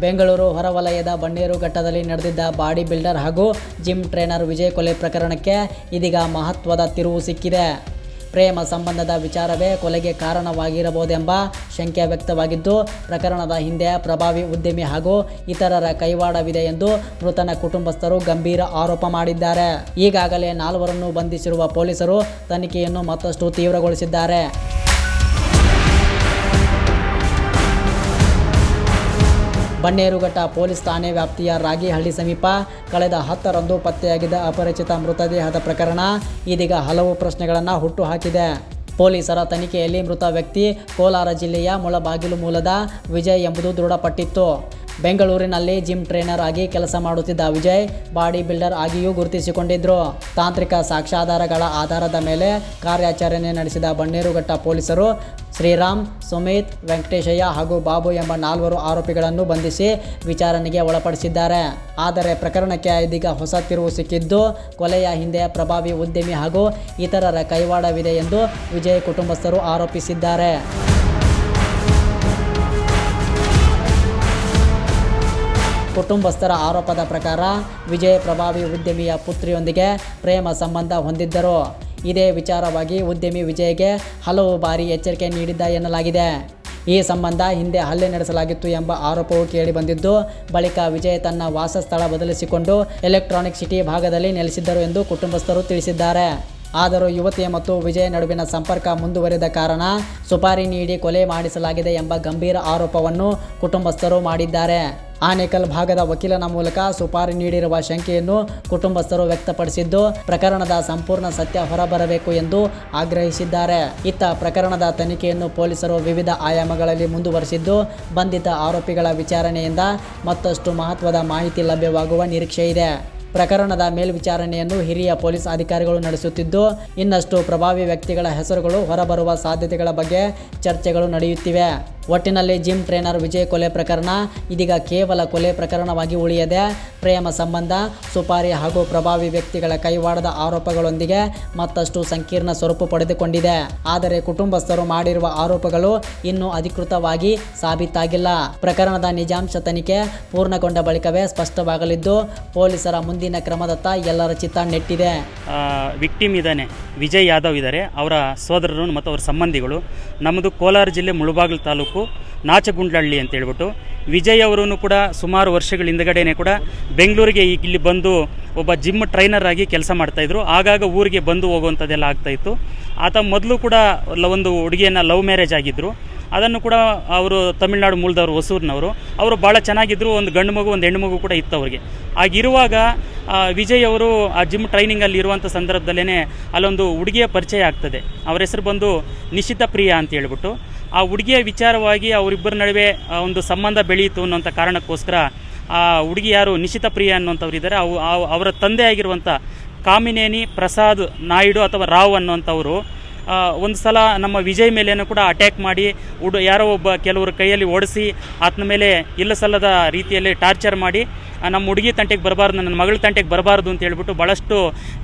ಬೆಂಗಳೂರು ಹೊರವಲಯದ ಬನ್ನೇರುಘಟ್ಟದಲ್ಲಿ ನಡೆದಿದ್ದ body builder ಹಾಗೂ ಜಿಮ್ ಟ್ರೇನರ್ ವಿಜಯ್ ಕೊಲೆ ಪ್ರಕರಣಕ್ಕೆ ಇದೀಗ ಮಹತ್ವದ ತಿರುವು ಸಿಕ್ಕಿದೆ. ಪ್ರೇಮ ಸಂಬಂಧದ ವಿಚಾರವೇ ಕೊಲೆಗೆ ಕಾರಣವಾಗಿರಬಹುದೆಂಬ ಶಂಕೆ ವ್ಯಕ್ತವಾಗಿದ್ದು, ಪ್ರಕರಣದ ಹಿಂದೆ ಪ್ರಭಾವಿ ಉದ್ಯಮಿ ಹಾಗೂ ಇತರರ ಕೈವಾಡವಿದೆ ಎಂದು ಮೃತನ ಕುಟುಂಬಸ್ಥರು ಗಂಭೀರ ಆರೋಪ ಮಾಡಿದ್ದಾರೆ. ಈಗಾಗಲೇ 4 ಬಂಧಿಸಿರುವ ಪೊಲೀಸರು ತನಿಖೆಯನ್ನು ಮತ್ತಷ್ಟು ತೀವ್ರಗೊಳಿಸಿದ್ದಾರೆ. ಬನ್ನೇರುಘಟ್ಟ ಪೊಲೀಸ್ ಠಾಣೆ ವ್ಯಾಪ್ತಿಯ ರಾಗಿಹಳ್ಳಿ ಸಮೀಪ ಕಳೆದ 10ರಂದು ಪತ್ತೆಯಾಗಿದ್ದ ಅಪರಿಚಿತ ಮೃತದೇಹದ ಪ್ರಕರಣ ಇದೀಗ ಹಲವು ಪ್ರಶ್ನೆಗಳನ್ನು ಹುಟ್ಟುಹಾಕಿದೆ. ಪೊಲೀಸರ ತನಿಖೆಯಲ್ಲಿ ಮೃತ ವ್ಯಕ್ತಿ ಕೋಲಾರ ಜಿಲ್ಲೆಯ ಮುಳಬಾಗಿಲು ಮೂಲದ ವಿಜಯ್ ಎಂಬುದು ದೃಢಪಟ್ಟಿತ್ತು. ಬೆಂಗಳೂರಿನಲ್ಲಿ ಜಿಮ್ ಟ್ರೇನರ್ ಆಗಿ ಕೆಲಸ ಮಾಡುತ್ತಿದ್ದ ವಿಜಯ್ ಬಾಡಿ ಬಿಲ್ಡರ್ ಆಗಿಯೂ ಗುರುತಿಸಿಕೊಂಡಿದ್ದರು. ತಾಂತ್ರಿಕ ಸಾಕ್ಷ್ಯಾಧಾರಗಳ ಆಧಾರದ ಮೇಲೆ ಕಾರ್ಯಾಚರಣೆ ನಡೆಸಿದ ಬನ್ನೇರುಘಟ್ಟ ಪೊಲೀಸರು ಶ್ರೀರಾಮ್, ಸುಮಿತ್, ವೆಂಕಟೇಶಯ್ಯ ಹಾಗೂ ಬಾಬು ಎಂಬ 4 ಆರೋಪಿಗಳನ್ನು ಬಂಧಿಸಿ ವಿಚಾರಣೆಗೆ ಒಳಪಡಿಸಿದ್ದಾರೆ. ಆದರೆ ಪ್ರಕರಣಕ್ಕೆ ಇದೀಗ ಹೊಸ ತಿರುವು ಸಿಕ್ಕಿದ್ದು, ಕೊಲೆಯ ಹಿಂದೆ ಪ್ರಭಾವಿ ಉದ್ಯಮಿ ಹಾಗೂ ಇತರರ ಕೈವಾಡವಿದೆ ಎಂದು ವಿಜಯ್ ಕುಟುಂಬಸ್ಥರು ಆರೋಪಿಸಿದ್ದಾರೆ. ಕುಟುಂಬಸ್ಥರ ಆರೋಪದ ಪ್ರಕಾರ ವಿಜಯ್ ಪ್ರಭಾವಿ ಉದ್ಯಮಿಯ ಪುತ್ರಿಯೊಂದಿಗೆ ಪ್ರೇಮ ಸಂಬಂಧ ಹೊಂದಿದ್ದರು. ಇದೇ ವಿಚಾರವಾಗಿ ಉದ್ಯಮಿ ವಿಜಯ್ಗೆ ಹಲವು ಬಾರಿ ಎಚ್ಚರಿಕೆ ನೀಡಿದ್ದ ಎನ್ನಲಾಗಿದೆ. ಈ ಸಂಬಂಧ ಹಿಂದೆ ಹಲ್ಲೆ ನಡೆಸಲಾಗಿತ್ತು ಎಂಬ ಆರೋಪವು ಕೇಳಿಬಂದಿದ್ದು, ಬಳಿಕ ವಿಜಯ್ ತನ್ನ ವಾಸಸ್ಥಳ ಬದಲಿಸಿಕೊಂಡು ಎಲೆಕ್ಟ್ರಾನಿಕ್ ಸಿಟಿ ಭಾಗದಲ್ಲಿ ನೆಲೆಸಿದ್ದರು ಎಂದು ಕುಟುಂಬಸ್ಥರು ತಿಳಿಸಿದ್ದಾರೆ. ಆದರೂ ಯುವತಿಯ ಮತ್ತು ವಿಜಯ್ ನಡುವಿನ ಸಂಪರ್ಕ ಮುಂದುವರಿದ ಕಾರಣ ಸುಪಾರಿ ನೀಡಿ ಕೊಲೆ ಮಾಡಿಸಲಾಗಿದೆ ಎಂಬ ಗಂಭೀರ ಆರೋಪವನ್ನು ಕುಟುಂಬಸ್ಥರು ಮಾಡಿದ್ದಾರೆ. ಆನೇಕಲ್ ಭಾಗದ ವಕೀಲನ ಮೂಲಕ ಸುಪಾರಿ ನೀಡಿರುವ ಶಂಕೆಯನ್ನು ಕುಟುಂಬಸ್ಥರು ವ್ಯಕ್ತಪಡಿಸಿದ್ದು, ಪ್ರಕರಣದ ಸಂಪೂರ್ಣ ಸತ್ಯ ಹೊರಬರಬೇಕು ಎಂದು ಆಗ್ರಹಿಸಿದ್ದಾರೆ. ಇತ್ತ ಪ್ರಕರಣದ ತನಿಖೆಯನ್ನು ಪೊಲೀಸರು ವಿವಿಧ ಆಯಾಮಗಳಲ್ಲಿ ಮುಂದುವರಿಸಿದ್ದು, ಬಂಧಿತ ಆರೋಪಿಗಳ ವಿಚಾರಣೆಯಿಂದ ಮತ್ತಷ್ಟು ಮಹತ್ವದ ಮಾಹಿತಿ ಲಭ್ಯವಾಗುವ ನಿರೀಕ್ಷೆ ಇದೆ. ಪ್ರಕರಣದ ಮೇಲ್ವಿಚಾರಣೆಯನ್ನು ಹಿರಿಯ ಪೊಲೀಸ್ ಅಧಿಕಾರಿಗಳು ನಡೆಸುತ್ತಿದ್ದು, ಇನ್ನಷ್ಟು ಪ್ರಭಾವಿ ವ್ಯಕ್ತಿಗಳ ಹೆಸರುಗಳು ಹೊರಬರುವ ಸಾಧ್ಯತೆಗಳ ಬಗ್ಗೆ ಚರ್ಚೆಗಳು ನಡೆಯುತ್ತಿವೆ. ಒಟ್ಟಿನಲ್ಲಿ ಜಿಮ್ ಟ್ರೇನರ್ ವಿಜಯ್ ಕೊಲೆ ಪ್ರಕರಣ ಇದೀಗ ಕೇವಲ ಕೊಲೆ ಪ್ರಕರಣವಾಗಿ ಉಳಿಯದೆ ಪ್ರೇಮ ಸಂಬಂಧ, ಸುಪಾರಿ ಹಾಗೂ ಪ್ರಭಾವಿ ವ್ಯಕ್ತಿಗಳ ಕೈವಾಡದ ಆರೋಪಗಳೊಂದಿಗೆ ಮತ್ತಷ್ಟು ಸಂಕೀರ್ಣ ಸ್ವರೂಪ ಪಡೆದುಕೊಂಡಿದೆ. ಆದರೆ ಕುಟುಂಬಸ್ಥರು ಮಾಡಿರುವ ಆರೋಪಗಳು ಇನ್ನೂ ಅಧಿಕೃತವಾಗಿ ಸಾಬೀತಾಗಿಲ್ಲ. ಪ್ರಕರಣದ ನಿಜಾಂಶ ತನಿಖೆ ಪೂರ್ಣಗೊಂಡ ಬಳಿಕವೇ ಸ್ಪಷ್ಟವಾಗಲಿದ್ದು, ಪೊಲೀಸರ ಮುಂದಿನ ಕ್ರಮದತ್ತ ಎಲ್ಲರ ಚಿತ್ತ ನೆಟ್ಟಿದೆ. ವಿಕ್ಟಿಮ್ ಇದ್ದಾನೆ, ವಿಜಯ್ ಯಾದವ್ ಇದ್ದಾರೆ, ಅವರ ಸೋದರರು ಮತ್ತು ಅವರ ಸಂಬಂಧಿಗಳು. ನಮ್ಮದು ಕೋಲಾರ ಜಿಲ್ಲೆ ಮುಳಬಾಗಿಲು ತಾಲೂಕು ನಾಚಗುಂಡ್ಲಹಳ್ಳಿ ಅಂತ ಹೇಳ್ಬಿಟ್ಟು, ವಿಜಯ್ ಅವರೂ ಕೂಡ ಸುಮಾರು ವರ್ಷಗಳ ಹಿಂದಗಡೆನೇ ಕೂಡ ಬೆಂಗಳೂರಿಗೆ ಇಲ್ಲಿ ಬಂದು ಒಬ್ಬ ಜಿಮ್ ಟ್ರೈನರ್ ಆಗಿ ಕೆಲಸ ಮಾಡ್ತಾಯಿದ್ರು. ಆಗಾಗ ಊರಿಗೆ ಬಂದು ಹೋಗುವಂಥದ್ದೆಲ್ಲ ಆಗ್ತಾಯಿತ್ತು. ಆತ ಮೊದಲು ಕೂಡ ಒಂದು ಹುಡುಗಿಯನ್ನು ಲವ್ ಮ್ಯಾರೇಜ್ ಆಗಿದ್ದರು. ಅದನ್ನು ಕೂಡ ಅವರು ತಮಿಳುನಾಡು ಮೂಲದವರು, ಹೊಸೂರಿನವರು. ಅವರು ಭಾಳ ಚೆನ್ನಾಗಿದ್ದರು. ಒಂದು ಗಂಡು ಮಗು, ಒಂದು ಹೆಣ್ಣು ಮಗು ಕೂಡ ಇತ್ತು ಅವರಿಗೆ. ಆಗಿರುವಾಗ ವಿಜಯ್ ಅವರು ಆ ಜಿಮ್ ಟ್ರೈನಿಂಗಲ್ಲಿ ಇರುವಂಥ ಸಂದರ್ಭದಲ್ಲೇ ಅಲ್ಲೊಂದು ಹುಡುಗಿಯ ಪರಿಚಯ ಆಗ್ತದೆ. ಅವರ ಹೆಸರು ಬಂದು ನಿಶಿತಾ ಪ್ರಿಯಾ ಅಂತ ಹೇಳ್ಬಿಟ್ಟು. ಆ ಹುಡುಗಿಯ ವಿಚಾರವಾಗಿ ಅವರಿಬ್ಬರ ನಡುವೆ ಒಂದು ಸಂಬಂಧ ಬೆಳೆಯಿತು ಅನ್ನೋಂಥ ಕಾರಣಕ್ಕೋಸ್ಕರ ಆ ಹುಡುಗಿ ಯಾರು ನಿಶಿತಾ ಪ್ರಿಯಾ ಅನ್ನುವಂಥವ್ರು ಇದ್ದಾರೆ, ಅವರ ತಂದೆ ಆಗಿರುವಂಥ ಕಾಮಿನೇನಿ ಪ್ರಸಾದ್ ನಾಯ್ಡು ಅಥವಾ ರಾವ್ ಅನ್ನುವಂಥವರು ಒಂದು ಸಲ ನಮ್ಮ ವಿಜಯ್ ಮೇಲೇನೂ ಕೂಡ ಅಟ್ಯಾಕ್ ಮಾಡಿ ಯಾರೋ ಒಬ್ಬ ಕೆಲವರು ಕೈಯಲ್ಲಿ ಓಡಿಸಿ ಆತನ ಮೇಲೆ ಇಲ್ಲ ಸಲ್ಲದ ರೀತಿಯಲ್ಲಿ ಟಾರ್ಚರ್ ಮಾಡಿ ನಮ್ಮ ಹುಡುಗಿ ತಂಟೆಗೆ ಬರಬಾರ್ದು, ನನ್ನ ಮಗಳ ತಂಟೆಗೆ ಬರಬಾರ್ದು ಅಂತ ಹೇಳ್ಬಿಟ್ಟು ಭಾಳಷ್ಟು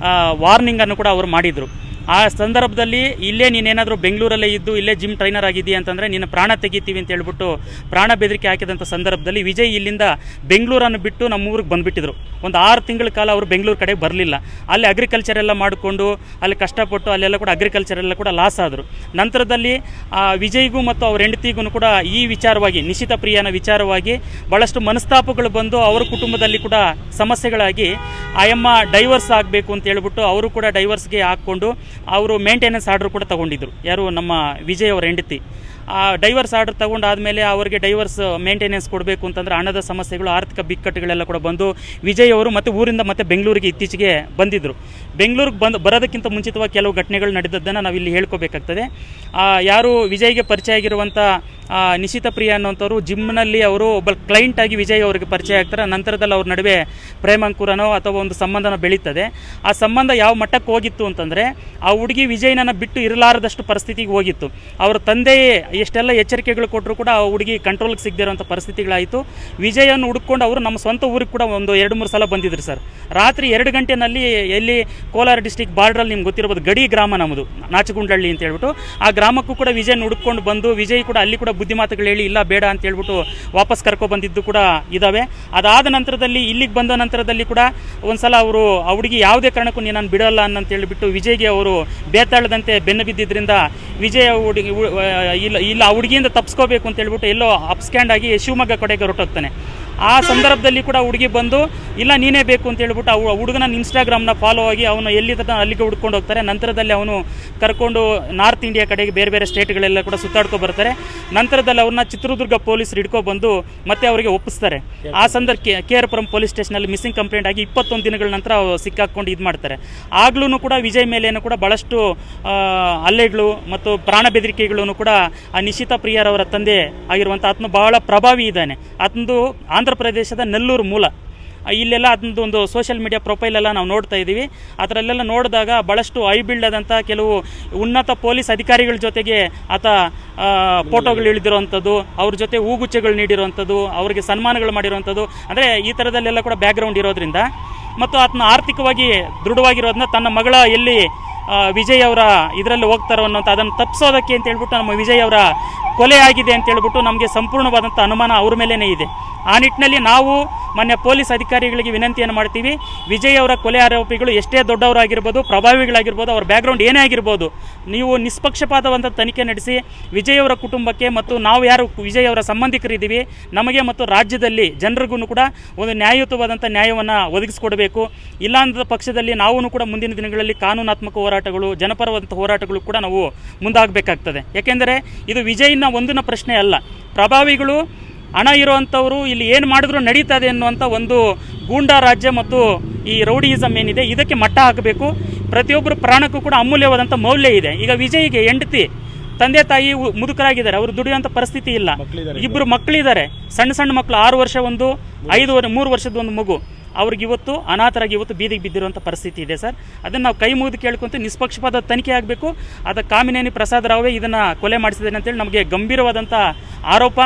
ವಾರ್ನಿಂಗನ್ನು ಕೂಡ ಅವರು ಮಾಡಿದರು. ಆ ಸಂದರ್ಭದಲ್ಲಿ ಇಲ್ಲೇ ನೀನೇನಾದರೂ ಬೆಂಗಳೂರಲ್ಲೇ ಇದ್ದು ಇಲ್ಲೇ ಜಿಮ್ ಟ್ರೈನರ್ ಆಗಿದ್ದೀಯ ಅಂತಂದರೆ ನಿನ್ನ ಪ್ರಾಣ ತೆಗಿತೀವಿ ಅಂತ ಹೇಳ್ಬಿಟ್ಟು ಪ್ರಾಣ ಬೆದರಿಕೆ ಹಾಕಿದಂಥ ಸಂದರ್ಭದಲ್ಲಿ ವಿಜಯ್ ಇಲ್ಲಿಂದ ಬೆಂಗಳೂರನ್ನು ಬಿಟ್ಟು ನಮ್ಮ ಊರಿಗೆ ಬಂದುಬಿಟ್ಟಿದ್ರು. ಒಂದು 6 ತಿಂಗಳ ಕಾಲ ಅವರು ಬೆಂಗಳೂರು ಕಡೆ ಬರಲಿಲ್ಲ. ಅಲ್ಲಿ ಅಗ್ರಿಕಲ್ಚರ್ ಎಲ್ಲ ಮಾಡಿಕೊಂಡು ಅಲ್ಲಿ ಕಷ್ಟಪಟ್ಟು ಅಲ್ಲೆಲ್ಲ ಕೂಡ ಅಗ್ರಿಕಲ್ಚರ್ ಎಲ್ಲ ಕೂಡ ಲಾಸ್ ಆದರು. ನಂತರದಲ್ಲಿ ವಿಜಯ್ಗೂ ಮತ್ತು ಅವ್ರ ಹೆಂಡತಿಗೂ ಕೂಡ ಈ ವಿಚಾರವಾಗಿ ನಿಶಿತಾ ಪ್ರಿಯಾನ ವಿಚಾರವಾಗಿ ಭಾಳಷ್ಟು ಮನಸ್ತಾಪಗಳು ಬಂದು ಅವರ ಕುಟುಂಬದಲ್ಲಿ ಕೂಡ ಸಮಸ್ಯೆಗಳಾಗಿ ಆಯಮ್ಮ ಡೈವರ್ಸ್ ಆಗಬೇಕು ಅಂತ ಹೇಳ್ಬಿಟ್ಟು ಅವರು ಕೂಡ ಡೈವರ್ಸ್ಗೆ ಹಾಕ್ಕೊಂಡು ಅವರು ಮೇಂಟೆನೆನ್ಸ್ ಆರ್ಡರ್ ಕೂಡ ತೊಗೊಂಡಿದ್ರು. ಯಾರು ನಮ್ಮ ವಿಜಯ್ ಅವರ ಹೆಂಡತಿ. ಆ ಡೈವರ್ಸ್ ಆರ್ಡರ್ ತೊಗೊಂಡಾದಮೇಲೆ ಅವರಿಗೆ ಡೈವರ್ಸ್ ಮೇಂಟೆನೆನ್ಸ್ ಕೊಡಬೇಕು ಅಂತಂದರೆ ಹಣದ ಸಮಸ್ಯೆಗಳು, ಆರ್ಥಿಕ ಬಿಕ್ಕಟ್ಟುಗಳೆಲ್ಲ ಕೂಡ ಬಂದು ವಿಜಯ್ ಅವರು ಮತ್ತೆ ಊರಿಂದ ಮತ್ತೆ ಬೆಂಗಳೂರಿಗೆ ಇತ್ತೀಚೆಗೆ ಬಂದಿದ್ದರು. ಬೆಂಗಳೂರಿಗೆ ಬರೋದಕ್ಕಿಂತ ಮುಂಚಿತವಾಗಿ ಕೆಲವು ಘಟನೆಗಳು ನಡೆದದ್ದನ್ನು ನಾವಿಲ್ಲಿ ಹೇಳ್ಕೋಬೇಕಾಗ್ತದೆ. ಯಾರು ವಿಜಯ್ಗೆ ಪರಿಚಯ ಆಗಿರುವಂಥ ನಿಶಿತಾ ಪ್ರಿಯಾ ಅನ್ನೋಂಥವ್ರು ಜಿಮ್ನಲ್ಲಿ ಅವರು ಒಬ್ಬ ಕ್ಲೈಂಟ್ ಆಗಿ ವಿಜಯ್ ಅವರಿಗೆ ಪರಿಚಯ ಆಗ್ತಾರೆ. ನಂತರದಲ್ಲಿ ಅವ್ರ ನಡುವೆ ಪ್ರೇಮಾಂಕುರನೋ ಅಥವಾ ಒಂದು ಸಂಬಂಧನೋ ಬೆಳೀತದೆ. ಆ ಸಂಬಂಧ ಯಾವ ಮಟ್ಟಕ್ಕೆ ಹೋಗಿತ್ತು ಅಂತಂದರೆ ಆ ಹುಡುಗಿ ವಿಜಯ್ನ ಬಿಟ್ಟು ಇರಲಾರದಷ್ಟು ಪರಿಸ್ಥಿತಿಗೆ ಹೋಗಿತ್ತು. ಅವರ ತಂದೆಯೇ ಎಷ್ಟೆಲ್ಲ ಎಚ್ಚರಿಕೆಗಳು ಕೊಟ್ಟರು ಕೂಡ ಆ ಹುಡುಗಿ ಕಂಟ್ರೋಲ್ಗೆ ಸಿಗದಿರೋಂಥ ಪರಿಸ್ಥಿತಿಗಳಾಯಿತು. ವಿಜಯನ್ನು ಹುಡುಕೊಂಡು ಅವರು ನಮ್ಮ ಸ್ವಂತ ಊರಿಗೆ ಕೂಡ ಒಂದು 2-3 ಸಲ ಬಂದಿದ್ರು ಸರ್. ರಾತ್ರಿ 2 ಗಂಟೆನಲ್ಲಿ ಎಲ್ಲಿ ಕೋಲಾರ ಡಿಸ್ಟಿಕ್ ಬಾರ್ಡ್ರಲ್ಲಿ ನಿಮ್ಗೆ ಗೊತ್ತಿರ್ಬೋದು, ಗಡಿ ಗ್ರಾಮ ನಮ್ಮದು ನಾಚಗುಂಡ್ಲಹಳ್ಳಿ ಅಂತ ಹೇಳ್ಬಿಟ್ಟು. ಆ ಗ್ರಾಮಕ್ಕೂ ಕೂಡ ವಿಜಯನ ಹುಡುಕೊಂಡು ಬಂದು ವಿಜಯ್ ಕೂಡ ಅಲ್ಲಿ ಕೂಡ ಬುದ್ಧಿಮಾತುಗಳು ಹೇಳಿ ಇಲ್ಲ ಬೇಡ ಅಂತ ಹೇಳ್ಬಿಟ್ಟು ವಾಪಸ್ ಕರ್ಕೊಬಂದಿದ್ದು ಕೂಡ ಇದ್ದಾವೆ. ಅದಾದ ನಂತರದಲ್ಲಿ ಇಲ್ಲಿಗೆ ಬಂದ ನಂತರದಲ್ಲಿ ಕೂಡ ಒಂದ್ಸಲ ಅವರು ಆ ಹುಡುಗಿ ಯಾವುದೇ ಕಾರಣಕ್ಕೂ ನಾನು ಬಿಡೋಲ್ಲ ಅಂತ ಹೇಳಿಬಿಟ್ಟು ವಿಜಯ್ಗೆ ಅವರು ಬೇತಾಳದಂತೆ ಬೆನ್ನು ಬಿದ್ದಿದ್ದರಿಂದ ವಿಜಯ್ ಹುಡುಗಿ ಇಲ್ಲ ಆ ಹುಡುಗಿಯಿಂದ ತಪ್ಪಿಸ್ಕೋಬೇಕು ಅಂತ ಹೇಳ್ಬಿಟ್ಟು ಎಲ್ಲೋ ಅಪ್ಸ್ಕ್ಯಾಂಡ್ ಆಗಿ ಶಿವಮೊಗ್ಗ ಕಡೆಗೆ ಹೊರಟೋಗ್ತಾನೆ. ಆ ಸಂದರ್ಭದಲ್ಲಿ ಕೂಡ ಹುಡುಗಿ ಬಂದು ಇಲ್ಲ ನೀನೇ ಬೇಕು ಅಂತ ಹೇಳ್ಬಿಟ್ಟು ಆ ಹುಡುಗನ ಇನ್ಸ್ಟಾಗ್ರಾಮ್ನ ಫಾಲೋ ಆಗಿ ಅವನು ಎಲ್ಲಿದ್ದ ಅಲ್ಲಿಗೆ ಹುಡ್ಕೊಂಡು ಹೋಗ್ತಾರೆ. ನಂತರದಲ್ಲಿ ಅವನು ಕರ್ಕೊಂಡು ನಾರ್ತ್ ಇಂಡಿಯಾ ಕಡೆಗೆ ಬೇರೆ ಬೇರೆ ಸ್ಟೇಟ್ಗಳೆಲ್ಲ ಕೂಡ ಸುತ್ತಾಡ್ಕೊ ಬರ್ತಾರೆ. ನಂತರದಲ್ಲಿ ಅವ್ರನ್ನ ಚಿತ್ರದುರ್ಗ ಪೊಲೀಸರು ಹಿಡ್ಕೊಬಂದು ಮತ್ತೆ ಅವರಿಗೆ ಒಪ್ಪಿಸ್ತಾರೆ. ಆ ಸಂದರ್ಭ KR ಪುರಂ ಪೊಲೀಸ್ ಸ್ಟೇಷನಲ್ಲಿ ಮಿಸ್ಸಿಂಗ್ ಕಂಪ್ಲೇಂಟ್ ಆಗಿ 21 ದಿನಗಳ ನಂತರ ಸಿಕ್ಕಾಕೊಂಡು ಇದು ಮಾಡ್ತಾರೆ. ಆಗ್ಲೂ ಕೂಡ ವಿಜಯ್ ಮೇಲೇನು ಕೂಡ ಭಾಳಷ್ಟು ಹಲ್ಲೆಗಳು ಮತ್ತು ಪ್ರಾಣ ಬೆದರಿಕೆಗಳನ್ನು ಕೂಡ ಆ ನಿಶಿತಾ ಪ್ರಿಯರವರ ತಂದೆ ಆಗಿರುವಂಥ ಆತನು ಬಹಳ ಪ್ರಭಾವಿ ಇದ್ದಾನೆ. ಆತನದು ಆಂಧ್ರ ಪ್ರದೇಶದ ನೆಲ್ಲೂರು ಮೂಲ. ಇಲ್ಲೆಲ್ಲ ಅದೊಂದು ಒಂದು ಸೋಷಿಯಲ್ ಮೀಡಿಯಾ ಪ್ರೊಫೈಲೆಲ್ಲ ನಾವು ನೋಡ್ತಾ ಇದ್ದೀವಿ. ಅದರಲ್ಲೆಲ್ಲ ನೋಡಿದಾಗ ಭಾಳಷ್ಟು ಐ ಬಿಲ್ಡ್ ಆದಂಥ ಕೆಲವು ಉನ್ನತ ಪೊಲೀಸ್ ಅಧಿಕಾರಿಗಳ ಜೊತೆಗೆ ಆತ ಫೋಟೋಗಳು ಇಳಿದಿರುವಂಥದ್ದು, ಅವ್ರ ಜೊತೆ ಹೂಗುಚ್ಛೆಗಳು ನೀಡಿರುವಂಥದ್ದು, ಅವರಿಗೆ ಸನ್ಮಾನಗಳು ಮಾಡಿರುವಂಥದ್ದು, ಅಂದರೆ ಈ ಥರದಲ್ಲೆಲ್ಲ ಕೂಡ ಬ್ಯಾಕ್ಗ್ರೌಂಡ್ ಇರೋದ್ರಿಂದ ಮತ್ತು ಆತನ ಆರ್ಥಿಕವಾಗಿ ದೃಢವಾಗಿರೋದನ್ನ ತನ್ನ ಮಗಳ ಎಲ್ಲಿ ವಿಜಯ್ ಅವರ ಇದರಲ್ಲಿ ಹೋಗ್ತಾರೋ ಅನ್ನೋಂಥ ಅದನ್ನು ತಪ್ಪಿಸೋದಕ್ಕೆ ಅಂತ ಹೇಳ್ಬಿಟ್ಟು ನಮ್ಮ ವಿಜಯ್ ಅವರ ಕೊಲೆ ಆಗಿದೆ ಅಂತ ಹೇಳ್ಬಿಟ್ಟು ನಮಗೆ ಸಂಪೂರ್ಣವಾದಂಥ ಅನುಮಾನ ಅವ್ರ ಮೇಲೇ ಇದೆ. ಆ ನಿಟ್ಟಿನಲ್ಲಿ ನಾವು ಮಾನ್ಯ ಪೊಲೀಸ್ ಅಧಿಕಾರಿಗಳಿಗೆ ವಿನಂತಿಯನ್ನು ಮಾಡ್ತೀವಿ. ವಿಜಯ್ ಅವರ ಕೊಲೆ ಆರೋಪಿಗಳು ಎಷ್ಟೇ ದೊಡ್ಡವರಾಗಿರ್ಬೋದು, ಪ್ರಭಾವಿಗಳಾಗಿರ್ಬೋದು, ಅವ್ರ ಬ್ಯಾಕ್ಗ್ರೌಂಡ್ ಏನೇ ಆಗಿರ್ಬೋದು, ನೀವು ನಿಷ್ಪಕ್ಷಪಾತವಂತ ತನಿಖೆ ನಡೆಸಿ ವಿಜಯ್ ಅವರ ಕುಟುಂಬಕ್ಕೆ ಮತ್ತು ನಾವು ಯಾರು ವಿಜಯ್ ಅವರ ಸಂಬಂಧಿಕರಿದ್ದೀವಿ ನಮಗೆ ಮತ್ತು ರಾಜ್ಯದಲ್ಲಿ ಜನರಿಗೂ ಕೂಡ ಒಂದು ನ್ಯಾಯಯುತವಾದಂಥ ನ್ಯಾಯವನ್ನು ಒದಗಿಸಿಕೊಡಬೇಕು. ಇಲ್ಲಾಂದ ಪಕ್ಷದಲ್ಲಿ ನಾವು ಕೂಡ ಮುಂದಿನ ದಿನಗಳಲ್ಲಿ ಕಾನೂನಾತ್ಮಕ ಹೋರಾಟಗಳು, ಜನಪರವಾದಂಥ ಹೋರಾಟಗಳು ಕೂಡ ನಾವು ಮುಂದಾಗಬೇಕಾಗ್ತದೆ. ಯಾಕೆಂದರೆ ಇದು ವಿಜಯ್ನ ಒಂದಿನ ಪ್ರಶ್ನೆ ಅಲ್ಲ. ಪ್ರಭಾವಿಗಳು ಹಣ ಇರುವಂಥವರು ಇಲ್ಲಿ ಏನು ಮಾಡಿದ್ರು ನಡೀತದೆ ಅನ್ನುವಂಥ ಒಂದು ಗೂಂಡಾ ರಾಜ್ಯ ಮತ್ತು ಈ ರೌಡಿಯಿಸಮ್ ಏನಿದೆ ಇದಕ್ಕೆ ಮಟ್ಟ ಹಾಕಬೇಕು. ಪ್ರತಿಯೊಬ್ಬರು ಪ್ರಾಣಕ್ಕೂ ಕೂಡ ಅಮೂಲ್ಯವಾದಂಥ ಮೌಲ್ಯ ಇದೆ. ಈಗ ವಿಜಯ್ಗೆ ಹೆಂಡತಿ ತಂದೆ ತಾಯಿ ಮುದುಕರಾಗಿದ್ದಾರೆ, ಅವರು ದುಡಿಯುವಂಥ ಪರಿಸ್ಥಿತಿ ಇಲ್ಲ. ಇಬ್ಬರು ಮಕ್ಕಳಿದ್ದಾರೆ, ಸಣ್ಣ ಸಣ್ಣ ಮಕ್ಕಳು, 6 ವರ್ಷ ಒಂದು, 3 ವರ್ಷದ ಒಂದು ಮಗು. ಅವ್ರಿಗೆ ಇವತ್ತು ಅನಾಥರಾಗಿ ಇವತ್ತು ಬೀದಿಗೆ ಬಿದ್ದಿರುವಂಥ ಪರಿಸ್ಥಿತಿ ಇದೆ ಸರ್. ಅದನ್ನು ನಾವು ಕೈ ಮುಗಿದು ಕೇಳ್ಕೊಂತ ನಿಷ್ಪಕ್ಷಪಾತ ತನಿಖೆ ಆಗಬೇಕು. ಅದಕ್ಕೆ ಕಾಮಿನೇನಿ ಪ್ರಸಾದ್ ರಾವೇ ಇದನ್ನು ಕೊಲೆ ಮಾಡಿಸಿದ್ದೇನೆ ಅಂತೇಳಿ ನಮಗೆ ಗಂಭೀರವಾದಂಥ ಆರೋಪ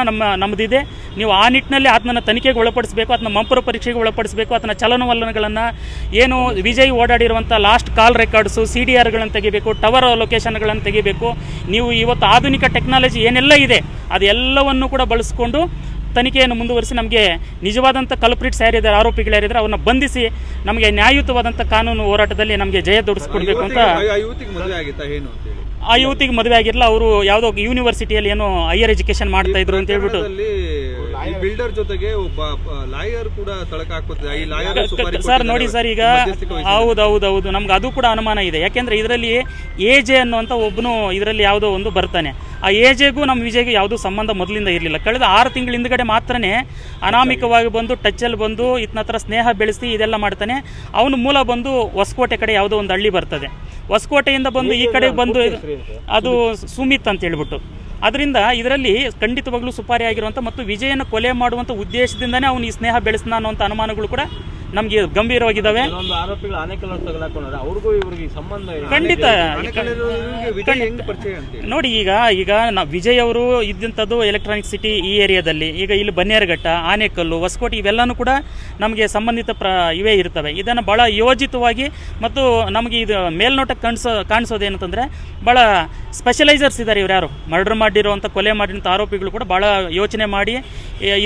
ನಮ್ಮದಿದೆ. ನೀವು ಆ ನಿಟ್ಟಿನಲ್ಲಿ ಆತನ ತನಿಖೆಗೆ ಒಳಪಡಿಸಬೇಕು, ಆತನ ಮಂಪರು ಪರೀಕ್ಷೆಗೆ ಒಳಪಡಿಸಬೇಕು. ಆತನ ಚಲನವಲನಗಳನ್ನು ಏನು ವಿಜಯ್ ಓಡಾಡಿರುವಂಥ ಲಾಸ್ಟ್ ಕಾಲ್ ರೆಕಾರ್ಡ್ಸು, CDRಗಳನ್ನು ತೆಗಿಬೇಕು, ಟವರ್ ಲೊಕೇಶನ್ಗಳನ್ನು ತೆಗಿಬೇಕು. ನೀವು ಇವತ್ತು ಆಧುನಿಕ ಟೆಕ್ನಾಲಜಿ ಏನೆಲ್ಲ ಇದೆ ಅದೆಲ್ಲವನ್ನು ಕೂಡ ಬಳಸಿಕೊಂಡು ತನಿಖೆಯನ್ನು ಮುಂದುವರಿಸಿ ನಮಗೆ ನಿಜವಾದಂಥ ಕಲ್ಪ್ರಿಟ್ಸ್ ಯಾರಿದ್ದಾರೆ, ಆರೋಪಿಗಳು ಯಾರಿದ್ದಾರೆ ಅವ್ರನ್ನ ಬಂಧಿಸಿ ನಮಗೆ ನ್ಯಾಯಯುತವಾದಂಥ ಕಾನೂನು ಹೋರಾಟದಲ್ಲಿ ನಮಗೆ ಜಯ ದೊರಕಿಸ್ಕೊಡ್ಬೇಕು ಅಂತ. ಆ ಯುವತಿಗೆ ಮದುವೆ ಆಗಿರಲ್ಲ, ಅವರು ಯಾವುದೋ ಯೂನಿವರ್ಸಿಟಿಯಲ್ಲಿ ಏನೋ ಹೈಯರ್ ಎಜುಕೇಶನ್ ಮಾಡ್ತಾ ಇದ್ರು ಅಂತ ಹೇಳ್ಬಿಟ್ಟು ಬಿಲ್ಡರ್ ಜೊತೆಗೆ ಒಬ್ಬ ಲಾಯರ್ ಕೂಡ ತಳಕ ಹಾಕುತ್ತೆ ಸರ್. ನೋಡಿ ಸರ್, ಈಗ ಹೌದು ನಮ್ಗೆ ಅದು ಕೂಡ ಅನುಮಾನ ಇದೆ. ಯಾಕೆಂದ್ರೆ ಇದರಲ್ಲಿ ಎಜೆ ಅನ್ನುವಂಥ ಒಬ್ಬನು ಇದರಲ್ಲಿ ಯಾವುದೋ ಒಂದು ಬರ್ತಾನೆ. ಆ ಎಜೆಗೂ ನಮ್ಮ ವಿಜಯ್ಗೂ ಯಾವುದೂ ಸಂಬಂಧ ಮೊದಲಿಂದ ಇರಲಿಲ್ಲ. ಕಳೆದ 6 ತಿಂಗಳ ಹಿಂದ್ಗಡೆ ಮಾತ್ರನೇ ಅನಾಮಿಕವಾಗಿ ಬಂದು ಟಚ್ಚಲ್ಲಿ ಬಂದು ಇತನ ಹತ್ರ ಸ್ನೇಹ ಬೆಳೆಸಿ ಇದೆಲ್ಲ ಮಾಡ್ತಾನೆ. ಅವನು ಮೂಲ ಬಂದು ಹೊಸಕೋಟೆ ಕಡೆ ಯಾವುದೋ ಒಂದು ಹಳ್ಳಿ ಬರ್ತದೆ. ಹೊಸಕೋಟೆಯಿಂದ ಬಂದು ಈ ಕಡೆ ಬಂದು ಅದು ಸುಮಿತ್ ಅಂತ ಹೇಳ್ಬಿಟ್ಟು. ಅದರಿಂದ ಇದರಲ್ಲಿ ಖಂಡಿತವಾಗ್ಲೂ ಸುಪಾರಿ ಆಗಿರುವಂಥ ಮತ್ತು ವಿಜಯನ ಕೊಲೆ ಮಾಡುವಂಥ ಉದ್ದೇಶದಿಂದನೇ ಅವನು ಈ ಸ್ನೇಹ ಬೆಳೆಸ್ನ ಅನ್ನುವಂಥ ಅನುಮಾನಗಳು ಕೂಡ ನಮಗೆ ಗಂಭೀರವಾಗಿದ್ದಾವೆ. ಖಂಡಿತ ನೋಡಿ, ಈಗ ವಿಜಯ್ ಅವರು ಇದ್ದಂಥದ್ದು ಎಲೆಕ್ಟ್ರಾನಿಕ್ ಸಿಟಿ ಈ ಏರಿಯಾದಲ್ಲಿ. ಈಗ ಇಲ್ಲಿ ಬನ್ನೇರಘಟ್ಟ, ಆನೇಕಲ್ಲು, ಹೊಸಕೋಟೆ ಇವೆಲ್ಲನೂ ಕೂಡ ನಮಗೆ ಸಂಬಂಧಿತ ಇವೇ ಇರ್ತವೆ. ಇದನ್ನು ಭಾಳ ಯೋಜಿತವಾಗಿ ಮತ್ತು ನಮಗೆ ಇದು ಮೇಲ್ನೋಟಕ್ಕೆ ಕಾಣಿಸೋದೇನಂತಂದರೆ ಭಾಳ ಸ್ಪೆಷಲೈಸರ್ಸ್ ಇದ್ದಾರೆ. ಇವ್ರು ಯಾರು ಮರ್ಡರ್ ಮಾಡಿರುವಂಥ, ಕೊಲೆ ಮಾಡಿರೋಂಥ ಆರೋಪಿಗಳು ಕೂಡ ಭಾಳ ಯೋಚನೆ ಮಾಡಿ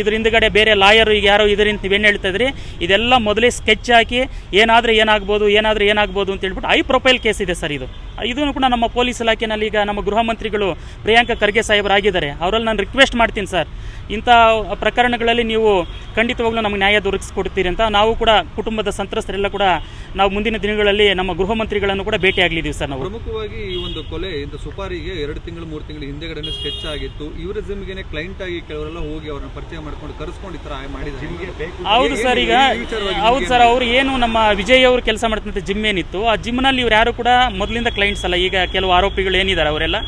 ಇದ್ರ ಹಿಂದ್ಗಡೆ ಬೇರೆ ಲಾಯರ್ ಈಗ ಯಾರೋ ಇದರಿಂದ ನೀವೇನು ಹೇಳ್ತಾ ಇದ್ರಿ ಇದೆಲ್ಲ ಮೊದಲೇ ಸ್ಕೆಚ್ ಹಾಕಿ ಏನಾದರೂ ಏನಾಗ್ಬೋದು ಅಂತ ಹೇಳ್ಬಿಟ್ಟು ಹೈ ಪ್ರೊಫೈಲ್ ಕೇಸ್ ಇದೆ ಸರ್ ಇದು. ಇದನ್ನು ಕೂಡ ನಮ್ಮ ಪೊಲೀಸ್ ಇಲಾಖೆಯಲ್ಲಿ ಈಗ ನಮ್ಮ ಗೃಹ ಮಂತ್ರಿಗಳು ಪ್ರಿಯಾಂಕಾ ಖರ್ಗೆ ಸಾಹೇಬರಾಗಿದ್ದಾರೆ. ಅವರಲ್ಲಿ ನಾನು ರಿಕ್ವೆಸ್ಟ್ ಮಾಡ್ತೀನಿ ಸರ್, ಇಂಥ ಪ್ರಕರಣಗಳಲ್ಲಿ ನೀವು ಖಂಡಿತವಾಗ್ಲೂ ನಮಗೆ ನ್ಯಾಯ ದೊರಕಿಸ್ಕೊಡ್ತೀರಿ ಅಂತ. ನಾವು ಕೂಡ ಕುಟುಂಬದ ಸಂತ್ರಸ್ತರೆಲ್ಲ ಕೂಡ ನಾವು ಮುಂದಿನ ದಿನಗಳಲ್ಲಿ ನಮ್ಮ ಗೃಹ ಮಂತ್ರಿಗಳನ್ನು ಕೂಡ ಭೇಟಿ ಆಗಲಿದ್ದೀವಿ ಸರ್. ನಾವು ಪ್ರಮುಖವಾಗಿ ಈ ಒಂದು ಕೊಲೆ ಇಂಥ ಸುಪಾರಿಗೆ 2 ತಿಂಗಳು 3 ತಿಂಗಳು ಹಿಂದೆಗಡೆ ಸ್ಕೆಚ್ ಆಗಿತ್ತು. ಇವರ ಜಿಮ್ಗೆ ಕ್ಲೈಂಟ್ ಆಗಿ ಕೆಲವರೆಲ್ಲ ಹೋಗಿ ಅವ್ರನ್ನ ಪರಿಚಯ ಮಾಡ್ಕೊಂಡು ಕರೆಸ್ಕೊಂಡು ಈ ಥರ ಮಾಡಿದ್ದಾರೆ. ಹೌದು ಸರ್, ಈಗ ಹೌದು ಸರ್, ಅವ್ರು ಏನು ನಮ್ಮ ವಿಜಯ್ ಅವರು ಕೆಲಸ ಮಾಡ್ತಂಥ ಜಿಮ್ ಏನಿತ್ತು ಆ ಜಿಮ್ನಲ್ಲಿ ಇವ್ರು ಯಾರು ಕೂಡ ಮೊದಲಿಂದ ಕ್ಲೈಂಟ್ಸ್ ಅಲ್ಲ. ಈಗ ಕೆಲವು ಆರೋಪಿಗಳು ಏನಿದ್ದಾರೆ ಅವರೆಲ್ಲ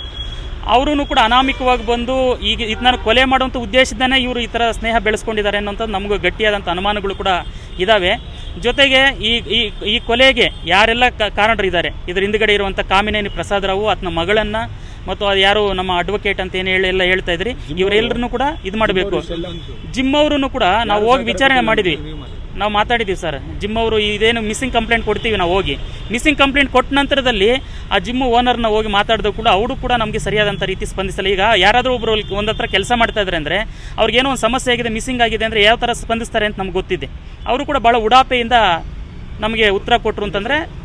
ಅವರೂ ಕೂಡ ಅನಾಮಿಕವಾಗಿ ಬಂದು ಈಗ ಇದನ್ನ ಕೊಲೆ ಮಾಡುವಂಥ ಉದ್ದೇಶದಿಂದನೇ ಇವರು ಈ ಥರ ಸ್ನೇಹ ಬೆಳೆಸ್ಕೊಂಡಿದ್ದಾರೆ ಅನ್ನೋಂಥದ್ದು ನಮಗೂ ಗಟ್ಟಿಯಾದಂಥ ಅನುಮಾನಗಳು ಕೂಡ ಇದ್ದಾವೆ. ಜೊತೆಗೆ ಈ ಕೊಲೆಗೆ ಯಾರೆಲ್ಲ ಕಾರಣರಿದ್ದಾರೆ ಇದ್ರ ಹಿಂದ್ಗಡೆ ಇರುವಂಥ ಕಾಮಿನೇನಿ ಪ್ರಸಾದ್ ರಾವ್, ಆತನ ಮಗಳನ್ನು ಮತ್ತು ಅದು ಯಾರು ನಮ್ಮ ಅಡ್ವೊಕೇಟ್ ಅಂತ ಏನು ಎಲ್ಲ ಹೇಳ್ತಾ ಇದ್ರಿ, ಇವರೆಲ್ಲರನ್ನು ಕೂಡ ಇದು ಮಾಡಬೇಕು. ಜಿಮ್ ಅವರನ್ನು ಕೂಡ ನಾವು ಹೋಗಿ ವಿಚಾರಣೆ ಮಾಡಿದ್ವಿ. ನಾವು ಮಾತಾಡಿದ್ದೀವಿ ಸರ್. ಜಿಮ್ ಅವರು ಇದೇನು ಮಿಸ್ಸಿಂಗ್ ಕಂಪ್ಲೇಂಟ್ ಕೊಡ್ತೀವಿ ನಾವು ಹೋಗಿ. ಮಿಸ್ಸಿಂಗ್ ಕಂಪ್ಲೇಂಟ್ ಕೊಟ್ಟ ನಂತರದಲ್ಲಿ ಆ ಜಿಮ್ ಓನರ್ನ ಹೋಗಿ ಮಾತಾಡಿದ್ರು ಕೂಡ ಅವರು ಕೂಡ ನಮಗೆ ಸರಿಯಾದಂಥ ರೀತಿ ಸ್ಪಂದಿಸಲ್ಲ. ಈಗ ಯಾರಾದರೂ ಒಬ್ಬರು ಒಂದು ಹತ್ರ ಕೆಲಸ ಮಾಡ್ತಾ ಇದ್ದಾರೆ ಅಂದರೆ ಅವ್ರಿಗೇನೋ ಒಂದು ಸಮಸ್ಯೆ ಆಗಿದೆ, ಮಿಸ್ಸಿಂಗ್ ಆಗಿದೆ ಅಂದರೆ ಯಾವ ಥರ ಸ್ಪಂದಿಸ್ತಾರೆ ಅಂತ ನಮ್ಗೆ ಗೊತ್ತಿದೆ. ಅವರು ಕೂಡ ಭಾಳ ಉಡಾಪೆಯಿಂದ ನಮಗೆ ಉತ್ತರ ಕೊಟ್ಟರು ಅಂತಂದರೆ